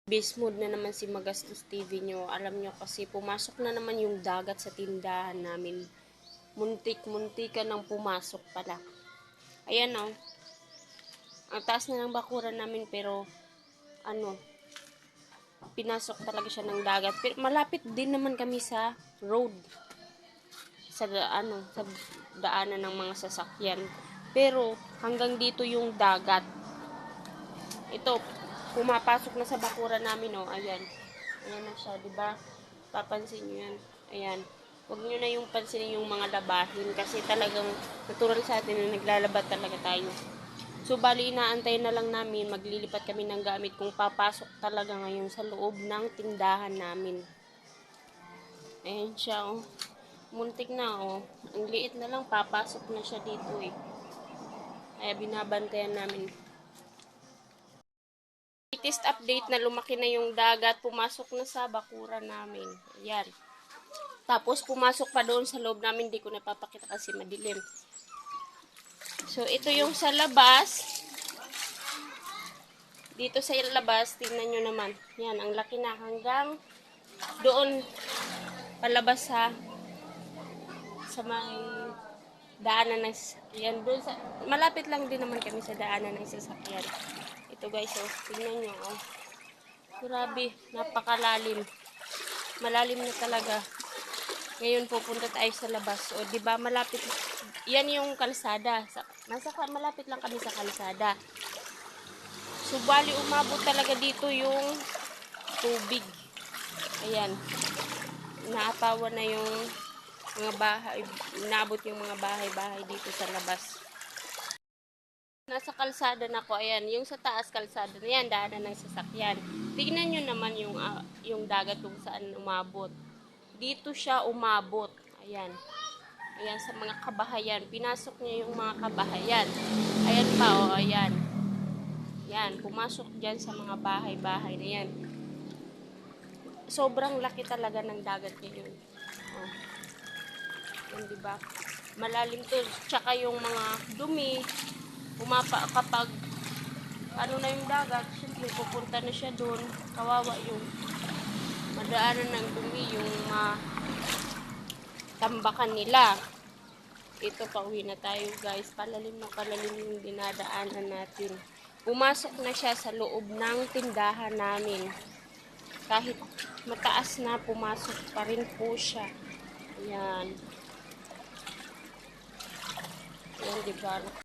Beast mode na naman si Magastos TV nyo. Alam nyo kasi pumasok na naman yung dagat sa tindahan namin. Muntik-muntika nang pumasok pala. Ayan o. Ang taas na ng bakuran namin pero pinasok talaga siya ng dagat. Pero malapit din naman kami sa road. Sa daanan ng mga sasakyan. Pero hanggang dito yung dagat. Ito, pumapasok na sa bakuran namin, oh. Ayan. Ayan na siya, di ba? Papansin niyo yan. Ayan. Huwag niyo na yung pansinin yung mga labahin kasi talagang natural sa atin na naglalabat talaga tayo. So, bali, inaantay na lang namin, maglilipat kami ng gamit kung papasok talaga ngayon sa loob ng tindahan namin. Ayan siya, oh. Muntik na, oh. Ang liit na lang, papasok na siya dito, eh. Kaya binabantayan namin. Latest update na lumaki na yung dagat, pumasok na sa bakuran namin. Ayan. Tapos, pumasok pa doon sa loob namin, di ko napapakita kasi madilim. So, ito yung sa labas. Dito sa labas, tingnan nyo naman. Yan, ang laki na hanggang doon palabas sa may daanan ng sasakyan. Doon sa, malapit lang din naman kami sa daanan ng sasakyan. Ito guys, oh, tingnan nyo, oh. Grabe, napakalalim. Malalim na talaga. Ngayon pupunta tayo sa labas. O, di ba malapit? Yan yung kalsada. Malapit lang kami sa kalsada. So, bali umabot talaga dito yung tubig. Ayan. Naapawan na yung mga bahay. Naabot yung mga bahay-bahay dito sa labas. Nasa kalsada na ko. Ayan. Yung sa taas kalsada na yan. Daanan ng sasakyan. Tignan nyo naman yung dagat kung saan umabot. Dito siya umabot. Ayan. Ayan sa mga kabahayan. Pinasok niya yung mga kabahayan. Ayan pa, o. Ayan. Yan. Pumasok dyan sa mga bahay-bahay na yan. Sobrang laki talaga ng dagat ngayon. Oh. Yan, diba? Malalim to. Tsaka yung mga dumi. Kapag na yung dagat, syempre pupunta na siya doon. Kawawa yung madaanan ng dumi, yung tambakan nila. Ito, pauwi na tayo guys. Palalim na palalim yung dinadaanan natin. Pumasok na siya sa loob ng tindahan namin. Kahit mataas na, pumasok pa rin po siya. Ayan. Ayan, diba?